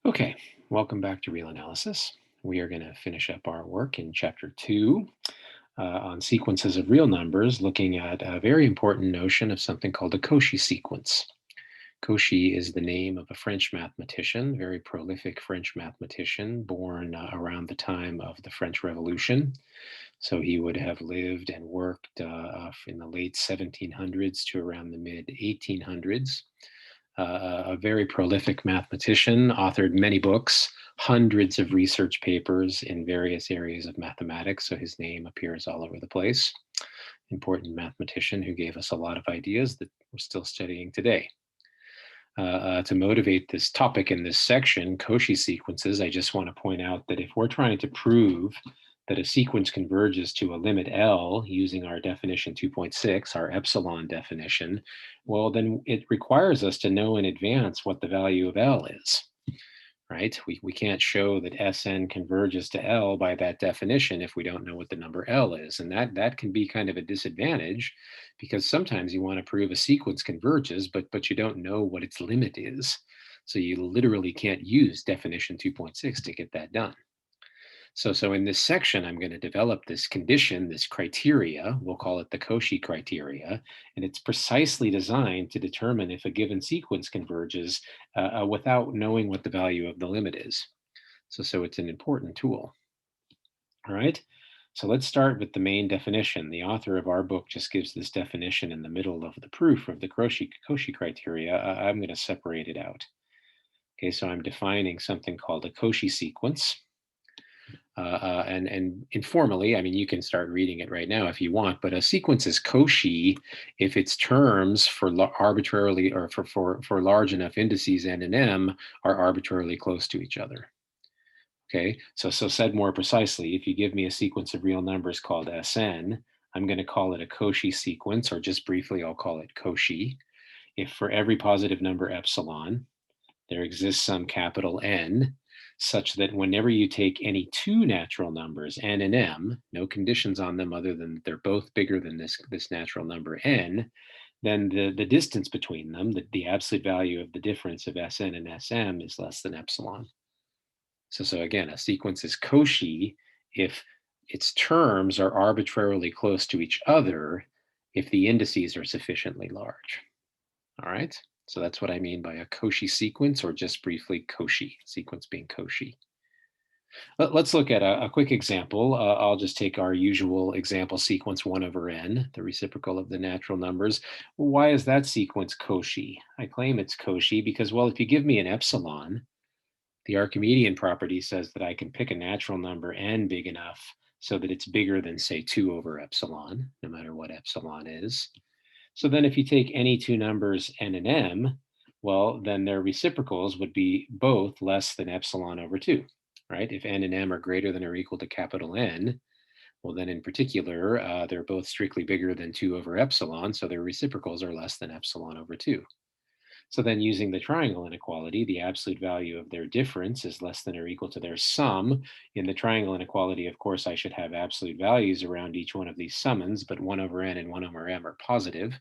Okay, welcome back to Real Analysis. We are going to finish up our work in Chapter 2 on sequences of real numbers, looking at a very important notion of something called a Cauchy sequence. Cauchy is the name of a French mathematician, very prolific French mathematician, born around the time of the French Revolution. So he would have lived and worked in the late 1700s to around the mid 1800s. A very prolific mathematician, authored many books, hundreds of research papers in various areas of mathematics. So his name appears all over the place. Important mathematician who gave us a lot of ideas that we're still studying today. To motivate this topic in this section, Cauchy sequences, I just want to point out that if we're trying to prove that a sequence converges to a limit L using our definition 2.6, our epsilon definition, well, then it requires us to know in advance what the value of L is, right? We can't show that Sn converges to L by that definition if we don't know what the number L is. And that can be kind of a disadvantage because sometimes you want to prove a sequence converges, but you don't know what its limit is. So you literally can't use definition 2.6 to get that done. So in this section, I'm going to develop this condition, this criteria. We'll call it the Cauchy criteria. And it's precisely designed to determine if a given sequence converges without knowing what the value of the limit is. So it's an important tool. All right. So let's start with the main definition. The author of our book just gives this definition in the middle of the proof of the Cauchy criteria. I'm going to separate it out. Okay, so I'm defining something called a Cauchy sequence. And informally, I mean, you can start reading it right now if you want, but a sequence is Cauchy if its terms for arbitrarily or for large enough indices n and m are arbitrarily close to each other. Okay, so said more precisely, if you give me a sequence of real numbers called Sn, I'm going to call it a Cauchy sequence, or just briefly, I'll call it Cauchy. If for every positive number epsilon, there exists some capital N, such that whenever you take any two natural numbers, n and m, no conditions on them other than they're both bigger than this natural number n, then the distance between them, the absolute value of the difference of Sn and Sm is less than epsilon. So again, a sequence is Cauchy if its terms are arbitrarily close to each other if the indices are sufficiently large. All right. So that's what I mean by a Cauchy sequence, or just briefly Cauchy, sequence being Cauchy. Let's look at a quick example. I'll just take our usual example sequence 1 over n, the reciprocal of the natural numbers. Why is that sequence Cauchy? I claim it's Cauchy because, well, if you give me an epsilon, the Archimedean property says that I can pick a natural number n big enough so that it's bigger than, say, 2 over epsilon, no matter what epsilon is. So then if you take any two numbers n and m, well, then their reciprocals would be both less than epsilon over 2, right? If n and m are greater than or equal to capital N, well, then in particular, they're both strictly bigger than 2 over epsilon, so their reciprocals are less than epsilon over 2. So then using the triangle inequality, the absolute value of their difference is less than or equal to their sum. In the triangle inequality, of course, I should have absolute values around each one of these summons, but 1 over n and 1 over m are positive.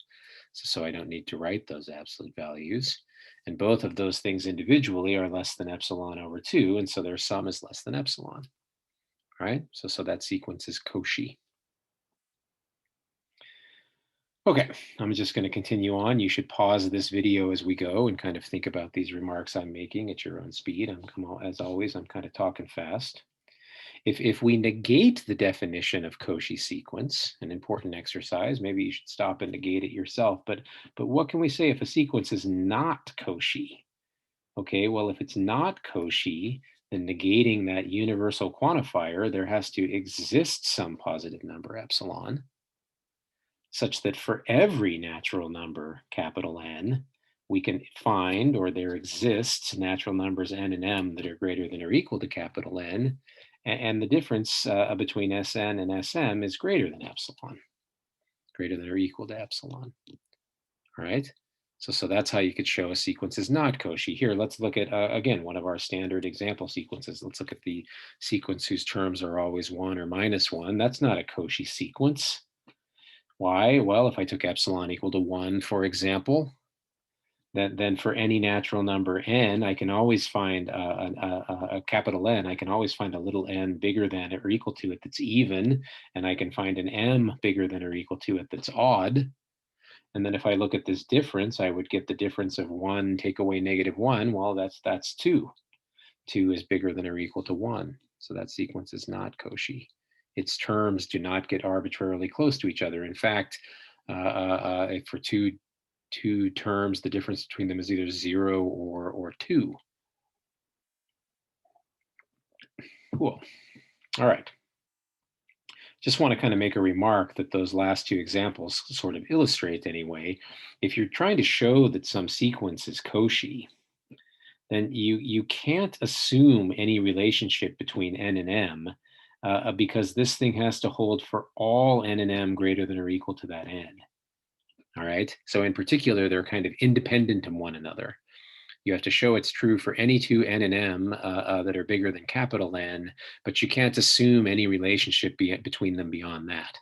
So I don't need to write those absolute values. And both of those things individually are less than epsilon over 2, and so their sum is less than epsilon. All right, so that sequence is Cauchy. Okay, I'm just going to continue on. You should pause this video as we go and kind of think about these remarks I'm making at your own speed. As always, I'm kind of talking fast. If we negate the definition of Cauchy sequence, an important exercise, maybe you should stop and negate it yourself. But what can we say if a sequence is not Cauchy? Okay, well, if it's not Cauchy, then negating that universal quantifier, there has to exist some positive number epsilon, such that for every natural number, capital N, we can find, or there exists, natural numbers n and m that are greater than or equal to capital N, and the difference between Sn and Sm is greater than epsilon, greater than or equal to epsilon. All right. So that's how you could show a sequence is not Cauchy. Here, let's look at, again, one of our standard example sequences. Let's look at the sequence whose terms are always 1 or minus 1. That's not a Cauchy sequence. Why? Well, if I took epsilon equal to 1, for example, then for any natural number n, I can always find a capital N. I can always find a little n bigger than or equal to it that's even, and I can find an m bigger than or equal to it that's odd. And then if I look at this difference, I would get the difference of 1 take away -1. Well, that's 2. 2 is bigger than or equal to 1. So that sequence is not Cauchy. Its terms do not get arbitrarily close to each other. In fact, for two terms, the difference between them is either 0 or 2. Cool. All right. Just want to kind of make a remark that those last two examples sort of illustrate anyway. If you're trying to show that some sequence is Cauchy, then you can't assume any relationship between n and m because this thing has to hold for all n and m greater than or equal to that n. All right. So in particular, they're kind of independent of one another. You have to show it's true for any two n and m that are bigger than capital N, but you can't assume any relationship between them beyond that.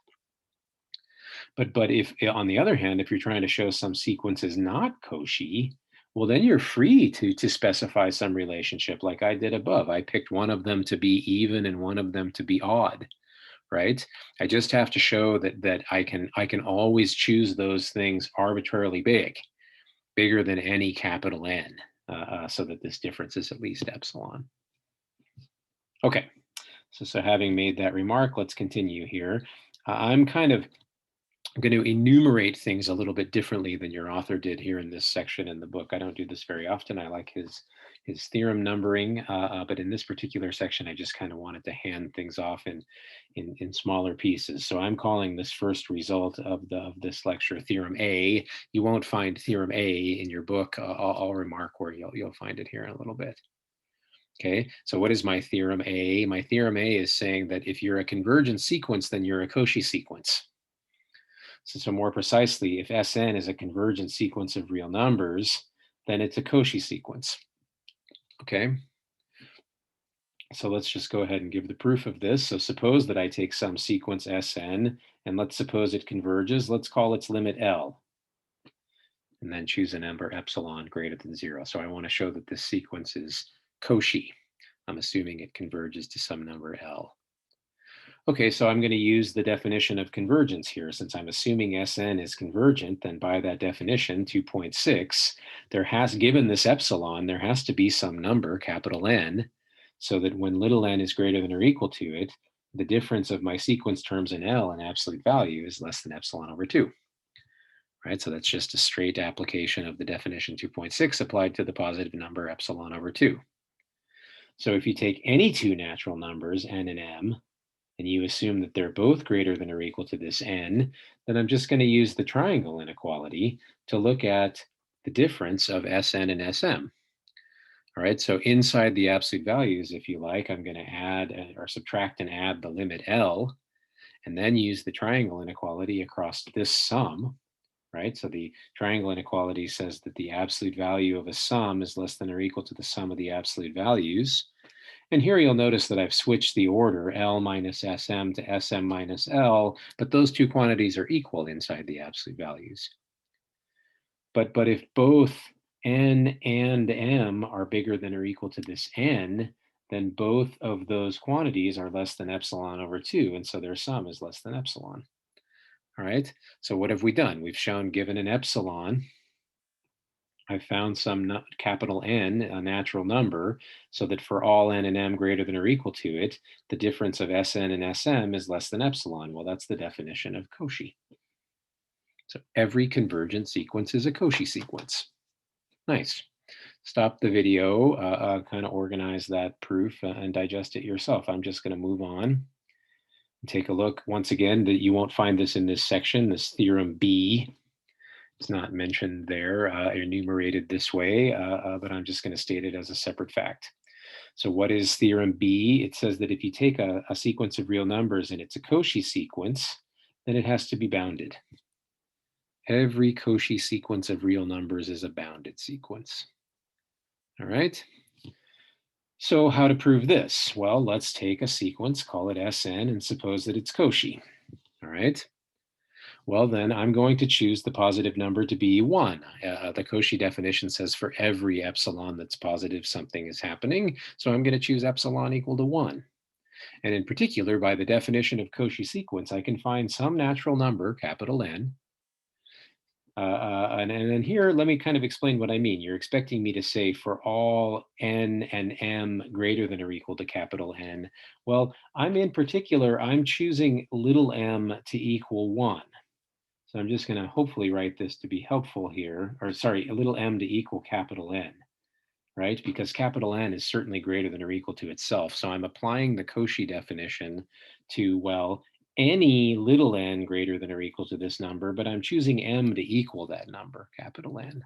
But if, on the other hand, if you're trying to show some sequence is not Cauchy, well, then you're free to specify some relationship like I did above. I picked one of them to be even and one of them to be odd, right? I just have to show that I can always choose those things arbitrarily bigger than any capital N, so that this difference is at least epsilon. Okay, so having made that remark, let's continue here. I'm going to enumerate things a little bit differently than your author did here in this section in the book. I don't do this very often. I like his theorem numbering, but in this particular section, I just kind of wanted to hand things off in smaller pieces. So I'm calling this first result of this lecture Theorem A. You won't find Theorem A in your book. I'll remark where you'll find it here in a little bit. Okay, so what is my Theorem A? My Theorem A is saying that if you're a convergent sequence, then you're a Cauchy sequence. So more precisely, if Sn is a convergent sequence of real numbers, then it's a Cauchy sequence. Okay. So let's just go ahead and give the proof of this. So suppose that I take some sequence Sn, and let's suppose it converges. Let's call its limit L, and then choose a number epsilon greater than 0. So I want to show that this sequence is Cauchy. I'm assuming it converges to some number L. Okay, so I'm going to use the definition of convergence here. Since I'm assuming Sn is convergent, then by that definition, 2.6, given this epsilon, there has to be some number, capital N, so that when little n is greater than or equal to it, the difference of my sequence terms in L in absolute value is less than epsilon over 2. Right, so that's just a straight application of the definition 2.6 applied to the positive number epsilon over 2. So if you take any two natural numbers, n and m, and you assume that they're both greater than or equal to this n, then I'm just going to use the triangle inequality to look at the difference of Sn and Sm. All right, so inside the absolute values, if you like, I'm going to add or subtract and add the limit L, and then use the triangle inequality across this sum, right? So the triangle inequality says that the absolute value of a sum is less than or equal to the sum of the absolute values. And here you'll notice that I've switched the order L minus Sm to Sm minus L, but those two quantities are equal inside the absolute values. But if both n and m are bigger than or equal to this n, then both of those quantities are less than epsilon over 2, and so their sum is less than epsilon. All right, so what have we done? We've shown given an epsilon, I've found some capital N, a natural number, so that for all n and m greater than or equal to it, the difference of Sn and Sm is less than epsilon. Well, that's the definition of Cauchy. So every convergent sequence is a Cauchy sequence. Nice. Stop the video, kind of organize that proof and digest it yourself. I'm just going to move on and take a look. Once again, that you won't find this in this section, this Theorem B. It's not mentioned there, enumerated this way, but I'm just going to state it as a separate fact. So what is Theorem B? It says that if you take a sequence of real numbers and it's a Cauchy sequence, then it has to be bounded. Every Cauchy sequence of real numbers is a bounded sequence. All right. So how to prove this? Well, let's take a sequence, call it Sn, and suppose that it's Cauchy. All right. Well, then I'm going to choose the positive number to be 1. The Cauchy definition says for every epsilon that's positive, something is happening. So I'm going to choose epsilon equal to 1. And in particular, by the definition of Cauchy sequence, I can find some natural number, capital N. And then here, let me kind of explain what I mean. You're expecting me to say for all n and m greater than or equal to capital N. Well, I'm choosing little m to equal 1. So I'm just going to hopefully write this to be helpful here, or sorry, a little m to equal capital N, right? Because capital N is certainly greater than or equal to itself. So I'm applying the Cauchy definition to, well, any little n greater than or equal to this number, but I'm choosing m to equal that number, capital N.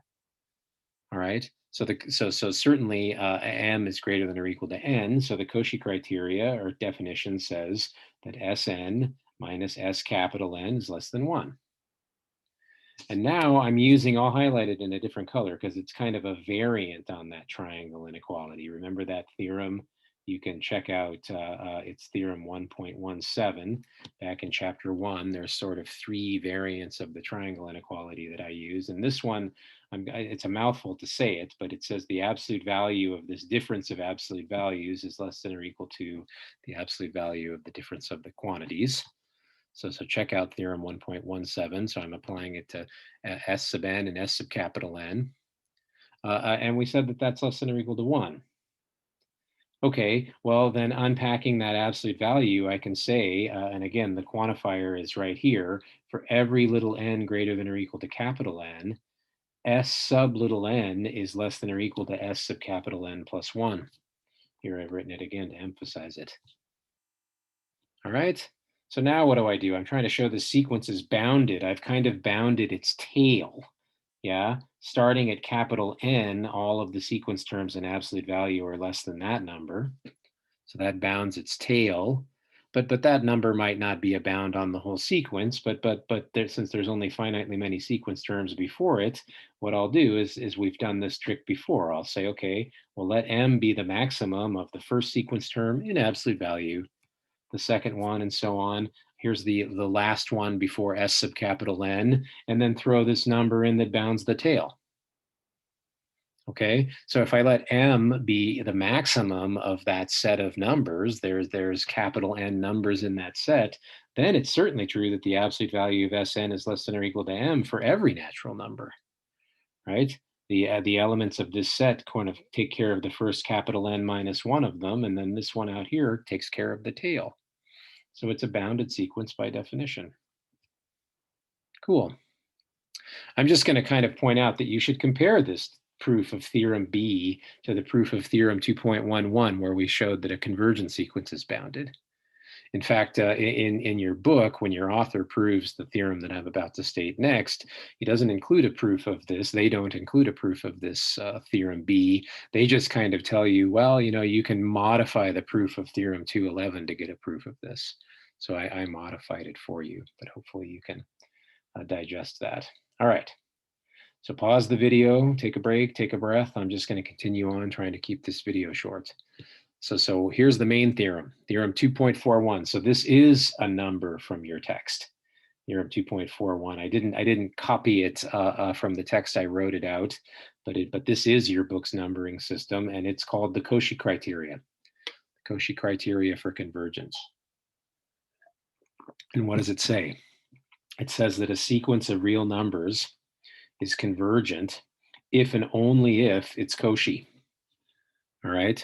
All right. So certainly m is greater than or equal to n. So the Cauchy criteria or definition says that Sn minus S capital N is less than 1. And now I'm using, I'll highlight it in a different color because it's kind of a variant on that triangle inequality. Remember that theorem? You can check out, it's theorem 1.17. Back in chapter 1, there's sort of 3 variants of the triangle inequality that I use. And this one, it's a mouthful to say it, but it says the absolute value of this difference of absolute values is less than or equal to the absolute value of the difference of the quantities. So check out theorem 1.17. So I'm applying it to S sub n and S sub capital N. And we said that that's less than or equal to 1. Okay, well then unpacking that absolute value, I can say, and again, the quantifier is right here, for every little n greater than or equal to capital N, S sub little n is less than or equal to S sub capital N plus 1. Here I've written it again to emphasize it. All right. So now what do? I'm trying to show the sequence is bounded. I've kind of bounded its tail. Yeah. Starting at capital N, all of the sequence terms in absolute value are less than that number. So that bounds its tail. But that number might not be a bound on the whole sequence. But since there's only finitely many sequence terms before it, what I'll do is we've done this trick before. I'll say, okay, well, let M be the maximum of the first sequence term in absolute value, the second one, and so on. Here's the last one before S sub capital N, and then throw this number in that bounds the tail. Okay, so if I let M be the maximum of that set of numbers, there's capital N numbers in that set, then it's certainly true that the absolute value of Sn is less than or equal to M for every natural number, right? The elements of this set kind of take care of the first capital N minus 1 of them, and then this one out here takes care of the tail. So it's a bounded sequence by definition. Cool. I'm just going to kind of point out that you should compare this proof of theorem B to the proof of theorem 2.11, where we showed that a convergent sequence is bounded. In fact, in your book, when your author proves the theorem that I'm about to state next, he doesn't include a proof of this. They don't include a proof of this theorem B. They just kind of tell you, well, you can modify the proof of theorem 211 to get a proof of this. So I modified it for you, but hopefully you can digest that. All right. So pause the video, take a break, take a breath. I'm just going to continue on trying to keep this video short. So here's the main theorem, theorem 2.41. So this is a number from your text, theorem 2.41. I didn't copy it from the text. I wrote it out, but this is your book's numbering system, and it's called the Cauchy criteria, the Cauchy criteria for convergence. And what does it say? It says that a sequence of real numbers is convergent if and only if it's Cauchy. All right.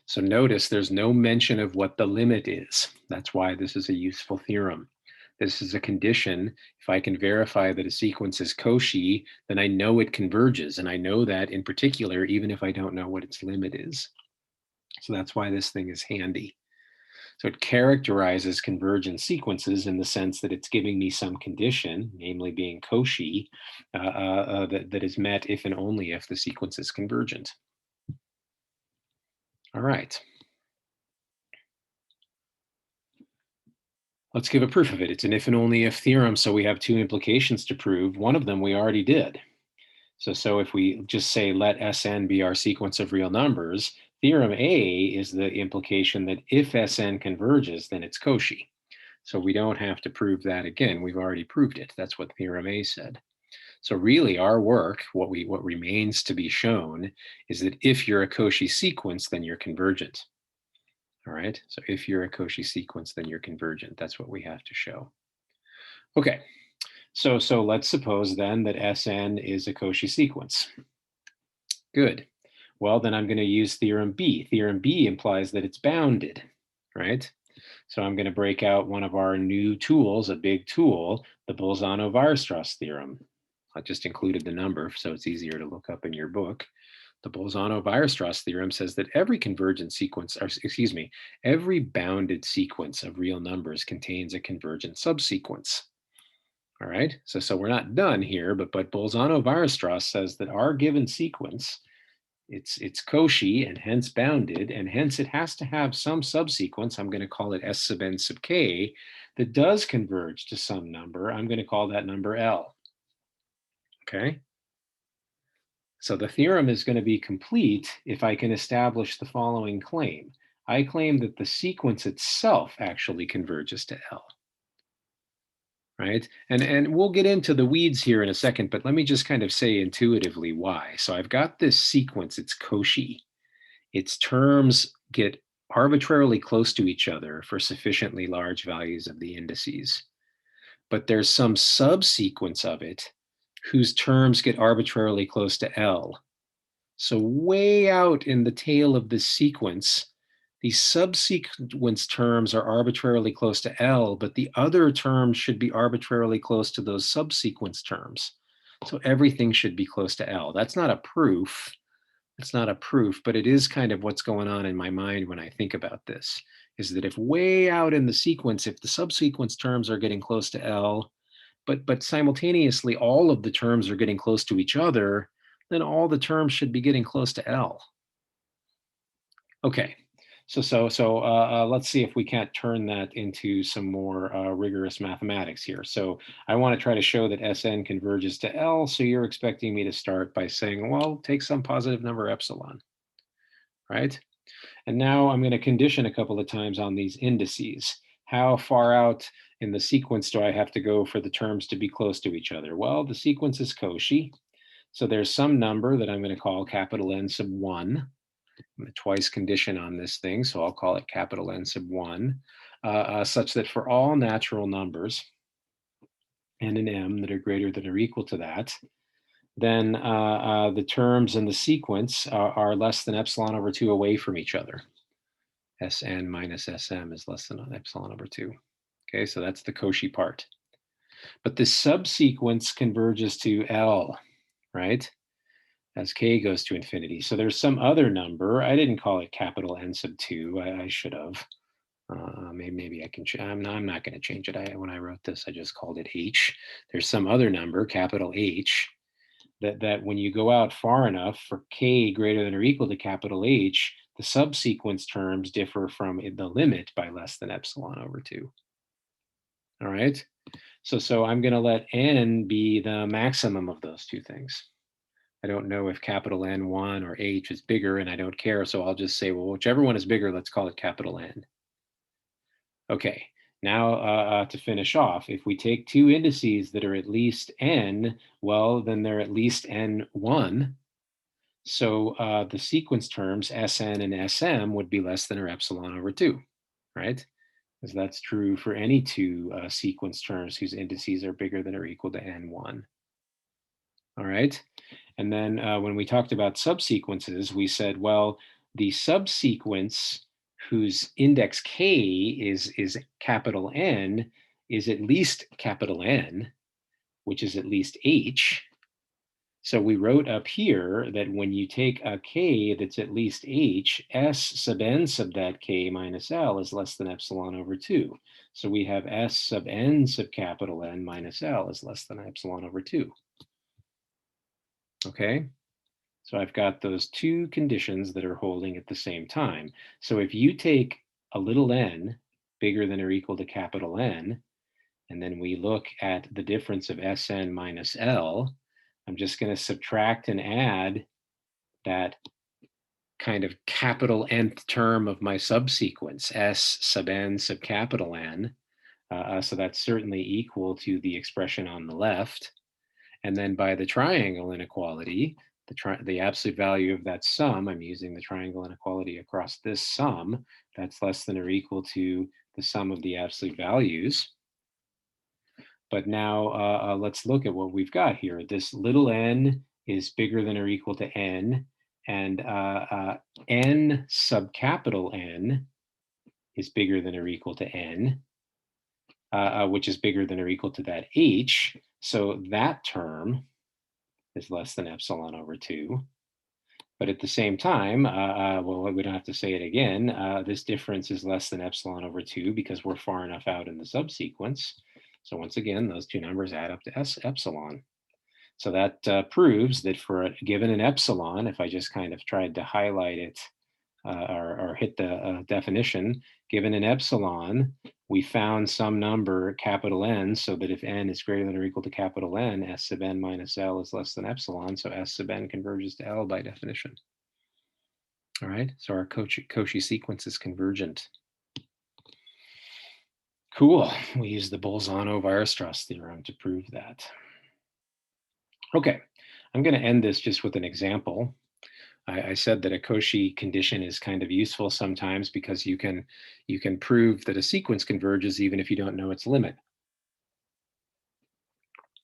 So notice there's no mention of what the limit is. That's why this is a useful theorem. This is a condition. If I can verify that a sequence is Cauchy, then I know it converges. And I know that in particular, even if I don't know what its limit is. So that's why this thing is handy. So it characterizes convergent sequences in the sense that it's giving me some condition, namely being Cauchy, that is met if and only if the sequence is convergent. All right. Let's give a proof of it. It's an if and only if theorem, so we have 2 implications to prove. One of them we already did. So if we just say let Sn be our sequence of real numbers, theorem A is the implication that if Sn converges, then it's Cauchy. So we don't have to prove that again. We've already proved it. That's what Theorem A said. So really our work, what remains to be shown is that if you're a Cauchy sequence, then you're convergent. All right, so if you're a Cauchy sequence, then you're convergent. That's what we have to show. Okay, so let's suppose then that Sn is a Cauchy sequence. Good. Well, then I'm going to use theorem B. Theorem B implies that it's bounded, right? So I'm going to break out one of our new tools, a big tool, the Bolzano-Weierstrass theorem. I just included the number so it's easier to look up in your book. The Bolzano-Weierstrass theorem says that every convergent sequence, or excuse me, every bounded sequence of real numbers contains a convergent subsequence. All right, so we're not done here, but Bolzano-Weierstrass says that our given sequence, it's Cauchy and hence bounded, and hence it has to have some subsequence. I'm going to call it S sub n sub k that does converge to some number. I'm going to call that number L. Okay. So the theorem is going to be complete if I can establish the following claim. I claim that the sequence itself actually converges to L. Right? And we'll get into the weeds here in a second, but let me just kind of say intuitively why. So I've got this sequence, it's Cauchy. Its terms get arbitrarily close to each other for sufficiently large values of the indices. But there's some subsequence of it whose terms get arbitrarily close to L. So way out in the tail of this sequence, these subsequence terms are arbitrarily close to L, but the other terms should be arbitrarily close to those subsequence terms. So everything should be close to L. That's not a proof. It's not a proof, but it is kind of what's going on in my mind when I think about this, is that if way out in the sequence, if the subsequence terms are getting close to L, but simultaneously all of the terms are getting close to each other, then all the terms should be getting close to L. Okay, so let's see if we can't turn that into some more rigorous mathematics here. So I want to try to show that Sn converges to L. So you're expecting me to start by saying, well, take some positive number epsilon, right? And now I'm going to condition a couple of times on these indices. How far out in the sequence do I have to go for the terms to be close to each other? Well, the sequence is Cauchy. So there's some number that I'm going to call capital N sub 1. I'm going to twice condition on this thing, so I'll call it capital N sub 1, such that for all natural numbers, n and m, that are greater than or equal to that, then the terms in the sequence are less than epsilon over 2 away from each other. Sn minus Sm is less than epsilon over 2. Okay, so that's the Cauchy part. But this subsequence converges to L, right? As k goes to infinity. So there's some other number. I didn't call it capital N sub 2. I should have. Maybe I can. I'm not going to change it. When I wrote this, I just called it H. There's some other number, capital H, that when you go out far enough for k greater than or equal to capital H, the subsequence terms differ from the limit by less than epsilon over 2. All right. So I'm going to let n be the maximum of those two things. I don't know if capital N1 or H is bigger, and I don't care. So I'll just say, well, whichever one is bigger, let's call it capital N. Okay, now to finish off, if we take two indices that are at least n, well, then they're at least n1. So the sequence terms Sn and Sm would be less than or epsilon over 2, right? Because that's true for any two sequence terms whose indices are bigger than or equal to n1. All right. And then when we talked about subsequences, we said, well, the subsequence whose index k is capital N is at least capital N, which is at least H. So we wrote up here that when you take a k that's at least H, S sub n sub that k minus L is less than epsilon over 2. So we have S sub n sub capital N minus L is less than epsilon over 2. Okay, so I've got those two conditions that are holding at the same time. So if you take a little n bigger than or equal to capital N, and then we look at the difference of Sn minus L, I'm just going to subtract and add that kind of capital nth term of my subsequence, S sub n sub capital N, So that's certainly equal to the expression on the left. And then by the triangle inequality, the absolute value of that sum, I'm using the triangle inequality across this sum, that's less than or equal to the sum of the absolute values. But now let's look at what we've got here. This little n is bigger than or equal to n, and n sub capital N is bigger than or equal to n, which is bigger than or equal to that h. So that term is less than epsilon over 2. But at the same time, well, we don't have to say it again. This difference is less than epsilon over 2 because we're far enough out in the subsequence. So once again, those two numbers add up to epsilon. So that proves that for given an epsilon, if I just kind of tried to highlight it or hit the definition, given an epsilon, we found some number, capital N, so that if n is greater than or equal to capital N, S sub n minus L is less than epsilon, so S sub n converges to L by definition. All right, so our Cauchy sequence is convergent. Cool, we use the Bolzano-Weierstrass theorem to prove that. Okay, I'm going to end this just with an example. I said that a Cauchy condition is kind of useful sometimes because you can prove that a sequence converges even if you don't know its limit.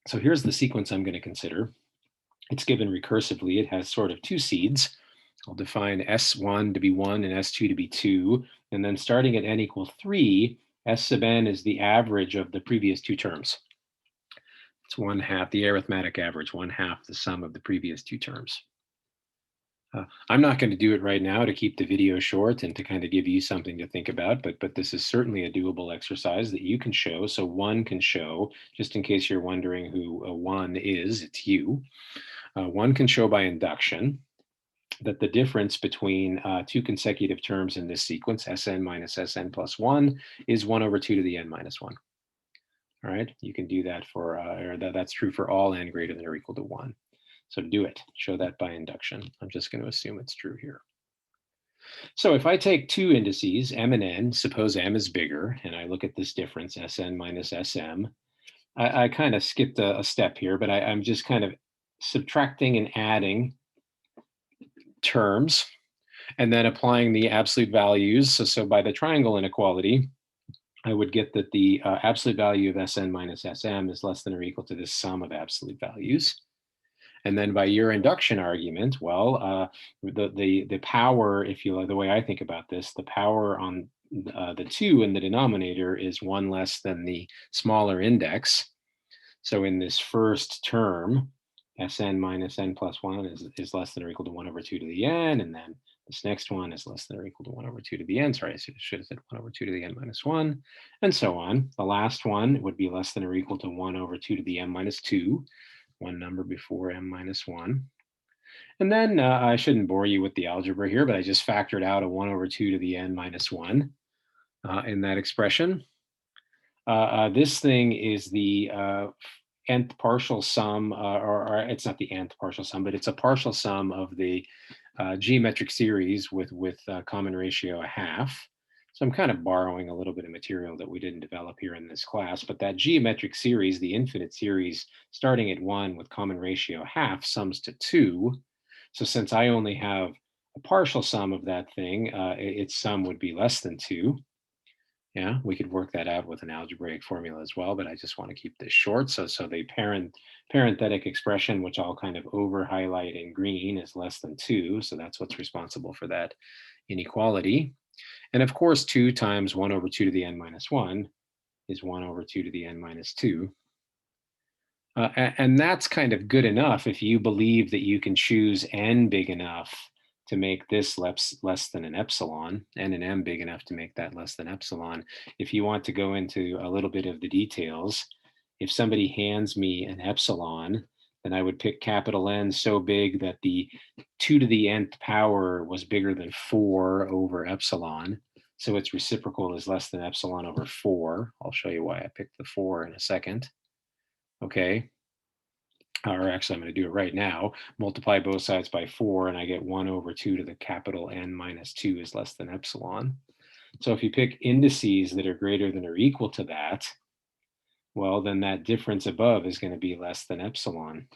So here's the sequence I'm going to consider. It's given recursively. It has sort of two seeds. I'll define S1 to be 1 and S2 to be 2. And then starting at n equals 3, S sub n is the average of the previous two terms. It's 1/2, the arithmetic average, 1/2 the sum of the previous two terms. I'm not going to do it right now to keep the video short and to kind of give you something to think about, but this is certainly a doable exercise that you can show. So one can show, just in case you're wondering who one is, it's you. One can show by induction that the difference between two consecutive terms in this sequence, Sn minus Sn plus 1, is 1 over 2 to the n minus 1. All right, you can do that for, or that's true for all n greater than or equal to 1. So do it, show that by induction. I'm just going to assume it's true here. So if I take two indices, m and n, suppose m is bigger, and I look at this difference, Sn minus Sm, I kind of skipped a step here, but I'm just kind of subtracting and adding terms and then applying the absolute values. So by the triangle inequality, I would get that the absolute value of Sn minus Sm is less than or equal to the sum of absolute values. And then by your induction argument, well, the power, if you like, the way I think about this, the power on the 2 in the denominator is 1 less than the smaller index. So in this first term, Sn minus n plus 1 is less than or equal to 1 over 2 to the n, and then this next one is less than or equal to 1 over 2 to the n. Sorry, I should have said 1 over 2 to the n minus 1, and so on. The last one would be less than or equal to 1 over 2 to the m minus 2, one number before m minus 1. And then I shouldn't bore you with the algebra here, but I just factored out a 1 over 2 to the n minus 1 in that expression. This thing is the nth partial sum, or it's not the nth partial sum, but it's a partial sum of the geometric series with common ratio 1/2. So I'm kind of borrowing a little bit of material that we didn't develop here in this class, but that geometric series, the infinite series, starting at 1 with common ratio 1/2 sums to 2. So since I only have a partial sum of that thing, its sum would be less than 2. Yeah, we could work that out with an algebraic formula as well, but I just want to keep this short. So the parenthetic expression, which I'll kind of over highlight in green, is less than 2. So that's what's responsible for that inequality. And of course, 2 times 1 over 2 to the n minus 1 is 1 over 2 to the n minus 2. And that's kind of good enough if you believe that you can choose n big enough to make this less than an epsilon, n and m big enough to make that less than epsilon. If you want to go into a little bit of the details, if somebody hands me an epsilon, then I would pick capital N so big that the 2 to the nth power was bigger than 4 over epsilon. So its reciprocal is less than epsilon over 4. I'll show you why I picked the 4 in a second. Okay. Or actually, I'm going to do it right now. Multiply both sides by 4, and I get 1 over 2 to the capital N minus 2 is less than epsilon. So if you pick indices that are greater than or equal to that, well, then that difference above is going to be less than epsilon,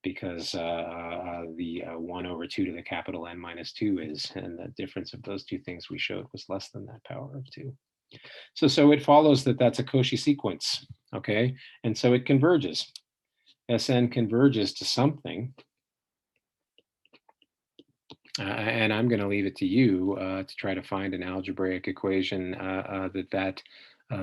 because the 1 over 2 to the capital N minus 2 is, and the difference of those two things we showed was less than that power of 2. So it follows that that's a Cauchy sequence, okay? And so it converges. Sn converges to something. And I'm going to leave it to you to try to find an algebraic equation that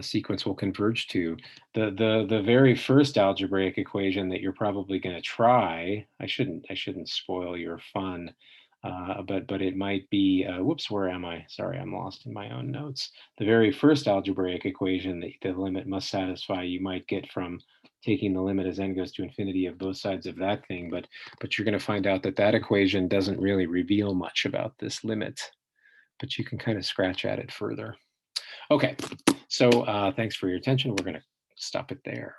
sequence will converge to. The very first algebraic equation that you're probably going to try, I shouldn't spoil your fun, but it might be, whoops, where am I? Sorry, I'm lost in my own notes. The very first algebraic equation that the limit must satisfy, you might get from taking the limit as n goes to infinity of both sides of that thing, but you're going to find out that that equation doesn't really reveal much about this limit, but you can kind of scratch at it further. Okay, so thanks for your attention. We're going to stop it there.